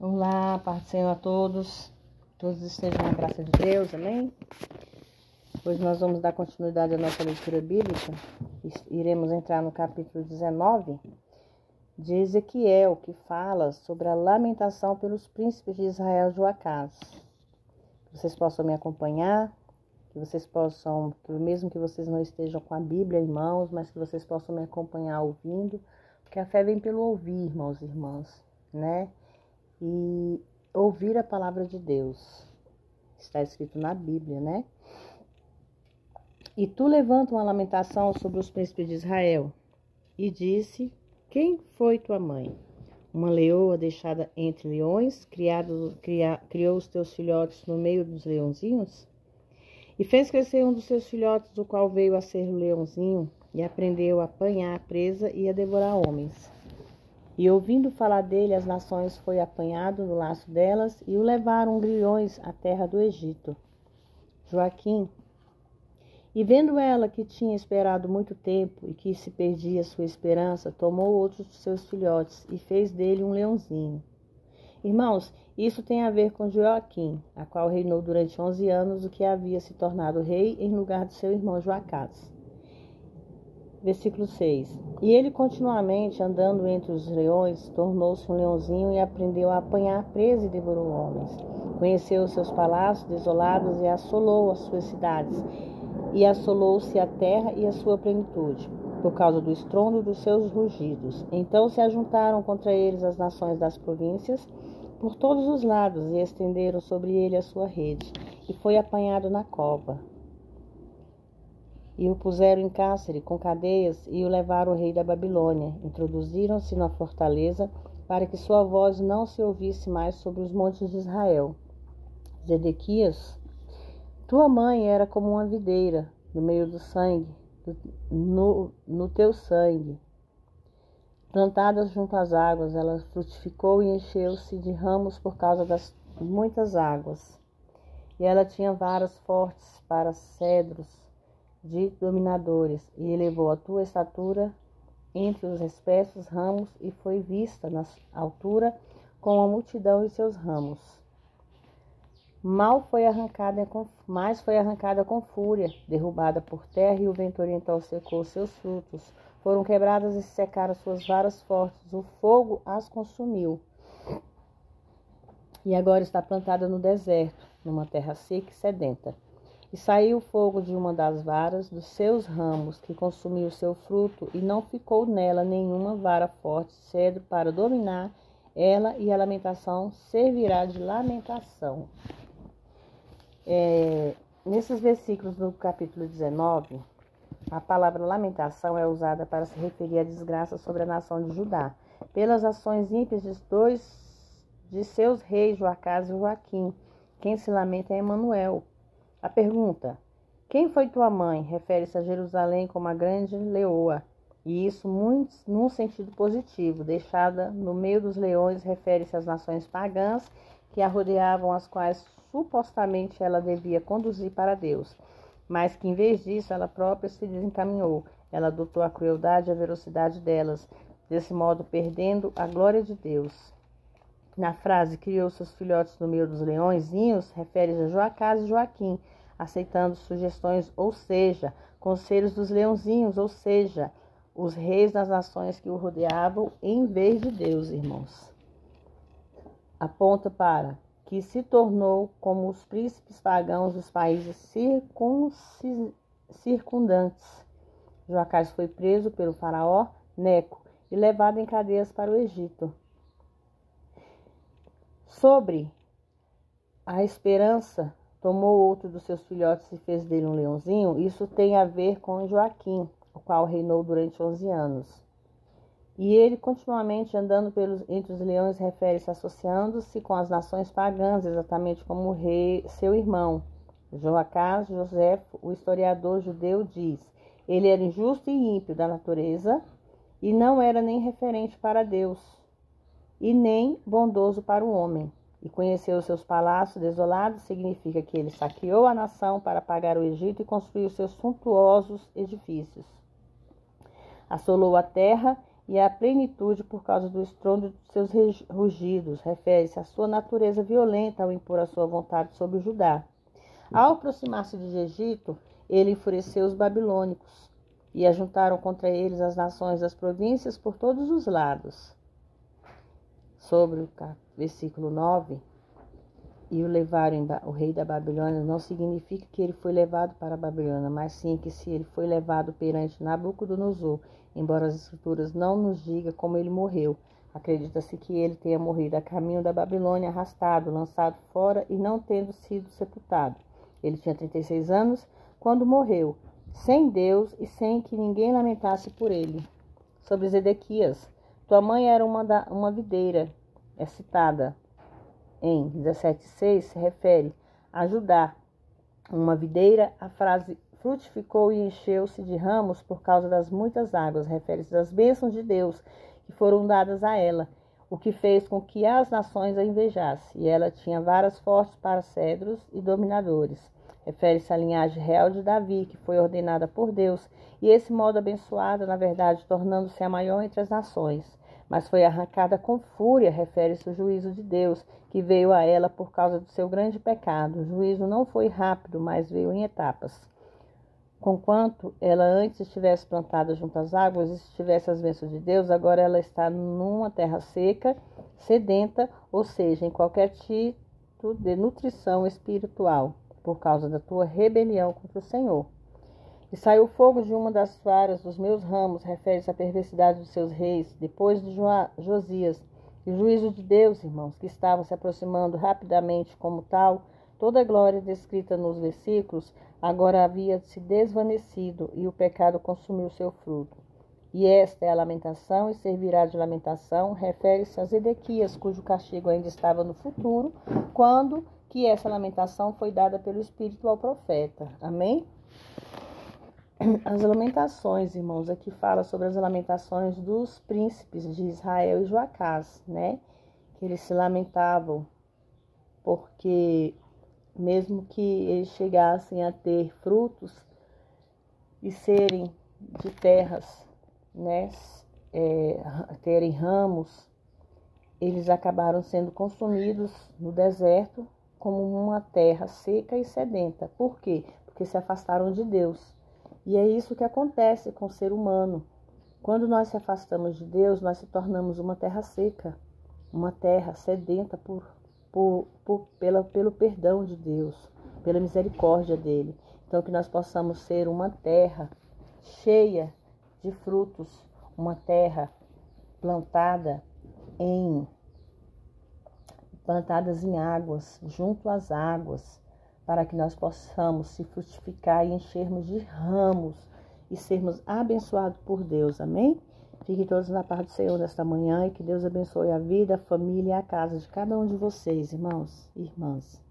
Olá, paz do Senhor a todos. Todos estejam na graça de Deus, amém? Hoje nós vamos dar continuidade à nossa leitura bíblica. Iremos entrar no capítulo 19 de Ezequiel, que fala sobre a lamentação pelos príncipes de Israel, Joacás. Que vocês possam me acompanhar, que vocês possam, mesmo que vocês não estejam com a Bíblia em mãos, mas que vocês possam me acompanhar ouvindo, porque a fé vem pelo ouvir, irmãos e irmãs, né? E ouvir a palavra de Deus. Está escrito na Bíblia, né? E tu levanta uma lamentação sobre os príncipes de Israel. E disse: quem foi tua mãe? Uma leoa deixada entre leões, criou os teus filhotes no meio dos leãozinhos? E fez crescer um dos seus filhotes, o qual veio a ser o leãozinho, e aprendeu a apanhar a presa e a devorar homens. E ouvindo falar dele, as nações foi apanhado no laço delas, e o levaram grilhões à terra do Egito. Joaquim. E vendo ela que tinha esperado muito tempo, e que se perdia sua esperança, tomou outros de seus filhotes, e fez dele um leãozinho. Irmãos, isso tem a ver com Joaquim, a qual reinou durante 11 anos, o que havia se tornado rei em lugar de seu irmão Joacás. Versículo 6. E ele, continuamente andando entre os leões, tornou-se um leãozinho e aprendeu a apanhar presa e devorou homens. Conheceu os seus palácios desolados e assolou as suas cidades. E assolou-se a terra e a sua plenitude, por causa do estrondo dos seus rugidos. Então se ajuntaram contra eles as nações das províncias, por todos os lados, e estenderam sobre ele a sua rede. E foi apanhado na cova. E o puseram em cárcere com cadeias e o levaram ao rei da Babilônia. Introduziram-se na fortaleza para que sua voz não se ouvisse mais sobre os montes de Israel. Zedequias, tua mãe era como uma videira no meio do sangue, no teu sangue. Plantada junto às águas, ela frutificou e encheu-se de ramos por causa das muitas águas. E ela tinha varas fortes para cedros de dominadores, e elevou a tua estatura entre os espessos ramos, e foi vista na altura com a multidão e seus ramos. Mas foi arrancada com fúria, derrubada por terra, e o vento oriental secou seus frutos. Foram quebradas e secaram suas varas fortes, o fogo as consumiu. E agora está plantada no deserto, numa terra seca e sedenta. E saiu o fogo de uma das varas dos seus ramos, que consumiu o seu fruto, e não ficou nela nenhuma vara forte, cedro para dominar ela, e a lamentação servirá de lamentação. Nesses versículos do capítulo 19, a palavra lamentação é usada para se referir à desgraça sobre a nação de Judá, pelas ações ímpias de dois de seus reis, Joacás e Joaquim. Quem se lamenta é Emanuel. A pergunta, quem foi tua mãe? Refere-se a Jerusalém como a grande leoa, e isso muito num sentido positivo. Deixada no meio dos leões, refere-se às nações pagãs que a rodeavam, as quais supostamente ela devia conduzir para Deus, mas que em vez disso ela própria se desencaminhou. Ela adotou a crueldade e a velocidade delas, desse modo perdendo a glória de Deus. Na frase, criou seus filhotes no meio dos leõezinhos, refere-se a Joacás e Joaquim, aceitando sugestões, ou seja, conselhos dos leãozinhos, ou seja, os reis das nações que o rodeavam, em vez de Deus, irmãos. Aponta para que se tornou como os príncipes pagãos dos países circundantes. Joacás foi preso pelo faraó Neco e levado em cadeias para o Egito. Sobre a esperança, tomou outro dos seus filhotes e fez dele um leãozinho. Isso tem a ver com Joaquim, o qual reinou durante 11 anos. E ele, continuamente andando entre os leões, refere-se associando-se com as nações pagãs, exatamente como o rei, seu irmão. Joacás, Joséfo, o historiador judeu, diz: ele era injusto e ímpio da natureza, e não era nem referente para Deus, e nem bondoso para o homem. E conheceu seus palácios desolados, significa que ele saqueou a nação para pagar o Egito e construiu seus suntuosos edifícios. Assolou a terra e a plenitude por causa do estrondo de seus rugidos. Refere-se à sua natureza violenta ao impor a sua vontade sobre Judá. Ao aproximar-se de Egito, ele enfureceu os babilônicos e ajuntaram contra eles as nações das províncias por todos os lados. Sobre o versículo 9, e o levaram o rei da Babilônia, não significa que ele foi levado para a Babilônia, mas sim que se ele foi levado perante Nabucodonosor, embora as escrituras não nos digam como ele morreu. Acredita-se que ele tenha morrido a caminho da Babilônia, arrastado, lançado fora e não tendo sido sepultado. Ele tinha 36 anos quando morreu, sem Deus e sem que ninguém lamentasse por ele. Sobre Zedequias, tua mãe era uma videira, é citada em 17,6, se refere a Judá, uma videira. A frase frutificou e encheu-se de ramos por causa das muitas águas, refere-se às bênçãos de Deus que foram dadas a ela, o que fez com que as nações a invejassem, e ela tinha varas fortes para cedros e dominadores. Refere-se à linhagem real de Davi, que foi ordenada por Deus, e esse modo abençoada, na verdade, tornando-se a maior entre as nações. Mas foi arrancada com fúria, refere-se ao juízo de Deus, que veio a ela por causa do seu grande pecado. O juízo não foi rápido, mas veio em etapas. Conquanto ela antes estivesse plantada junto às águas e tivesse as bênçãos de Deus, agora ela está numa terra seca, sedenta, ou seja, em qualquer tipo de nutrição espiritual, por causa da tua rebelião contra o Senhor. E saiu fogo de uma das varas dos meus ramos, refere-se à perversidade dos seus reis, depois de Josias. E o juízo de Deus, irmãos, que estavam se aproximando rapidamente como tal, toda a glória descrita nos versículos, agora havia se desvanecido, e o pecado consumiu seu fruto. E esta é a lamentação, e servirá de lamentação, refere-se a Zedequias, cujo castigo ainda estava no futuro, quando que essa lamentação foi dada pelo Espírito ao profeta. Amém? As lamentações, irmãos, aqui fala sobre as lamentações dos príncipes de Israel e Joacás, né? Que eles se lamentavam porque mesmo que eles chegassem a ter frutos e serem de terras, né? Terem ramos, eles acabaram sendo consumidos no deserto como uma terra seca e sedenta. Por quê? Porque se afastaram de Deus. E é isso que acontece com o ser humano. Quando nós se afastamos de Deus, nós se tornamos uma terra seca, uma terra sedenta pelo perdão de Deus, pela misericórdia dele. Então, que nós possamos ser uma terra cheia de frutos, uma terra plantadas em águas, junto às águas, para que nós possamos se frutificar e enchermos de ramos e sermos abençoados por Deus. Amém? Fiquem todos na paz do Senhor nesta manhã e que Deus abençoe a vida, a família e a casa de cada um de vocês, irmãos e irmãs.